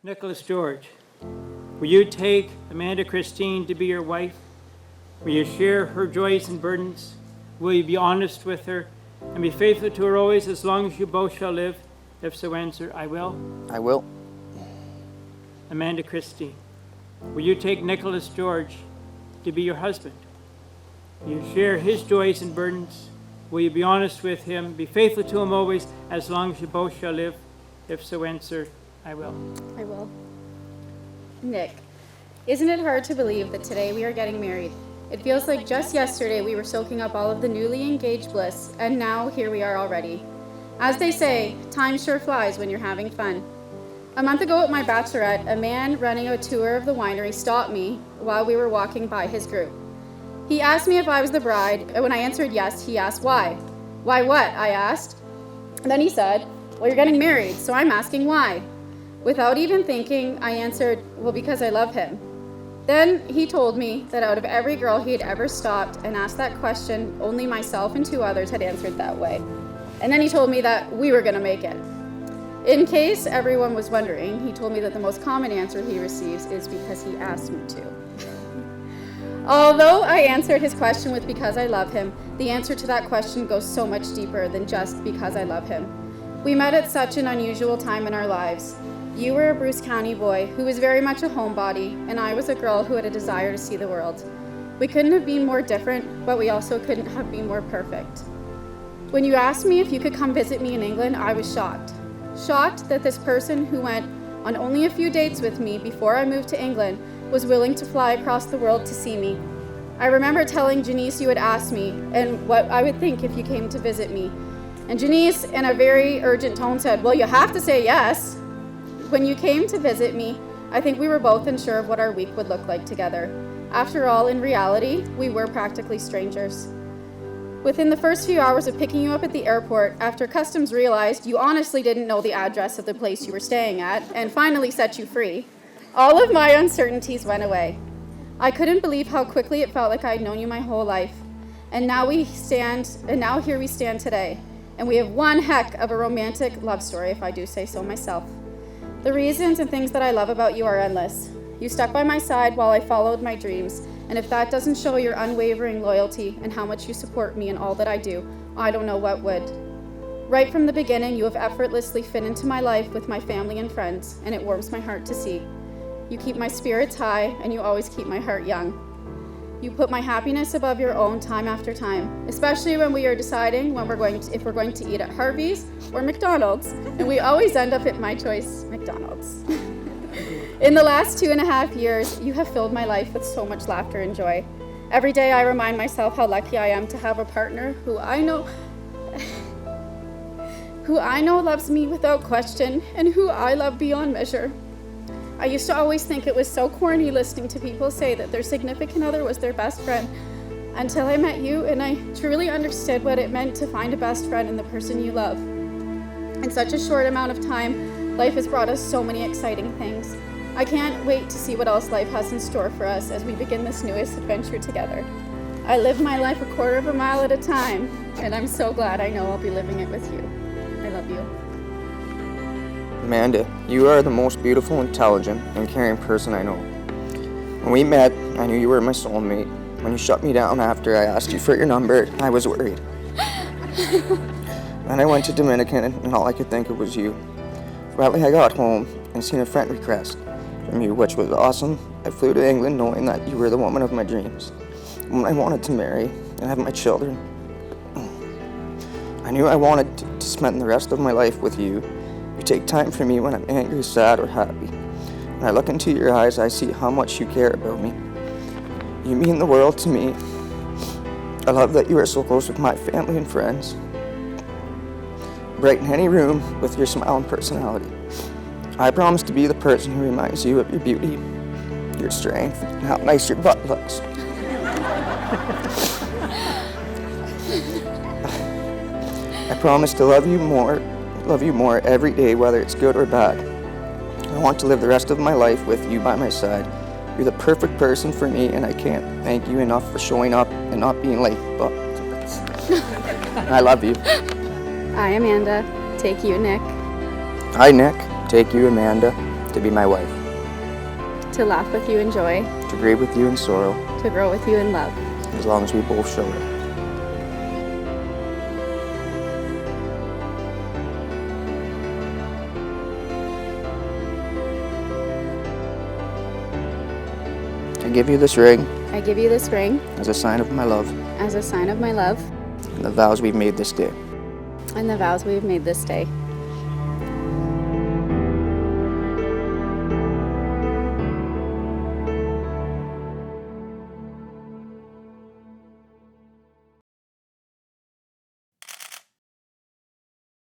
Nicholas George, will you take Amanda Christine to be your wife? Will you share her joys and burdens? Will you be honest with her and be faithful to her always as long as you both shall live? If so, answer, I will. I will. Amanda Christine, will you take Nicholas George to be your husband? Will you share his joys and burdens? Will you be honest with him, be faithful to him always as long as you both shall live? If so, answer, I will. I will. Nick, isn't it hard to believe that today we are getting married? It feels like just yesterday we were soaking up all of the newly engaged bliss, and now here we are already. As they say, time sure flies when you're having fun. A month ago at my bachelorette, a man running a tour of the winery stopped me while we were walking by his group. He asked me if I was the bride, and when I answered yes, he asked why. Why what? I asked. And then he said, well, you're getting married, so I'm asking why. Without even thinking, I answered, well, because I love him. Then he told me that out of every girl he had ever stopped and asked that question, only myself and 2 others had answered that way. And then he told me that we were going to make it. In case everyone was wondering, he told me that the most common answer he receives is because he asked me to. Although I answered his question with because I love him, the answer to that question goes so much deeper than just because I love him. We met at such an unusual time in our lives. You were a Bruce County boy who was very much a homebody, and I was a girl who had a desire to see the world. We couldn't have been more different, but we also couldn't have been more perfect. When you asked me if you could come visit me in England, I was shocked. Shocked that this person who went on only a few dates with me before I moved to England was willing to fly across the world to see me. I remember telling Janice you had asked me and what I would think if you came to visit me. And Janice, in a very urgent tone, said, well, you have to say yes. When you came to visit me, I think we were both unsure of what our week would look like together. After all, in reality, we were practically strangers. Within the first few hours of picking you up at the airport, after customs realized you honestly didn't know the address of the place you were staying at and finally set you free, all of my uncertainties went away. I couldn't believe how quickly it felt like I'd known you my whole life. And now here we stand today. And we have one heck of a romantic love story, if I do say so myself. The reasons and things that I love about you are endless. You stuck by my side while I followed my dreams, and if that doesn't show your unwavering loyalty and how much you support me in all that I do, I don't know what would. Right from the beginning, you have effortlessly fit into my life with my family and friends, and it warms my heart to see. You keep my spirits high, and you always keep my heart young. You put my happiness above your own time after time, especially when we are deciding if we're going to eat at Harvey's or McDonald's, and we always end up at my choice, McDonald's. In the last 2.5 years, you have filled my life with so much laughter and joy. Every day I remind myself how lucky I am to have a partner who I know loves me without question and who I love beyond measure. I used to always think it was so corny listening to people say that their significant other was their best friend until I met you and I truly understood what it meant to find a best friend in the person you love. In such a short amount of time, life has brought us so many exciting things. I can't wait to see what else life has in store for us as we begin this newest adventure together. I live my life 1/4 mile at a time, and I'm so glad I know I'll be living it with you. I love you. Amanda, you are the most beautiful, intelligent, and caring person I know. When we met, I knew you were my soulmate. When you shut me down after I asked you for your number, I was worried. Then I went to Dominican, and all I could think of was you. Finally, I got home and seen a friend request from you, which was awesome. I flew to England knowing that you were the woman of my dreams, when I wanted to marry and have my children. I knew I wanted to spend the rest of my life with you. You take time for me when I'm angry, sad, or happy. When I look into your eyes, I see how much you care about me. You mean the world to me. I love that you are so close with my family and friends. Brighten any room with your smile and personality. I promise to be the person who reminds you of your beauty, your strength, and how nice your butt looks. I promise to love you more every day, whether it's good or bad. I want to live the rest of my life with you by my side. You're the perfect person for me, and I can't thank you enough for showing up and not being late. But I love you. I, Amanda, take you, Nick. Hi, Nick. Take you, Amanda. to be my wife, to laugh with you in joy, to grieve with you in sorrow, to grow with you in love. as long as we both show it. I give you this ring I give you this ring as a sign of my love as a sign of my love and the vows we've made this day. and the vows we have made this day.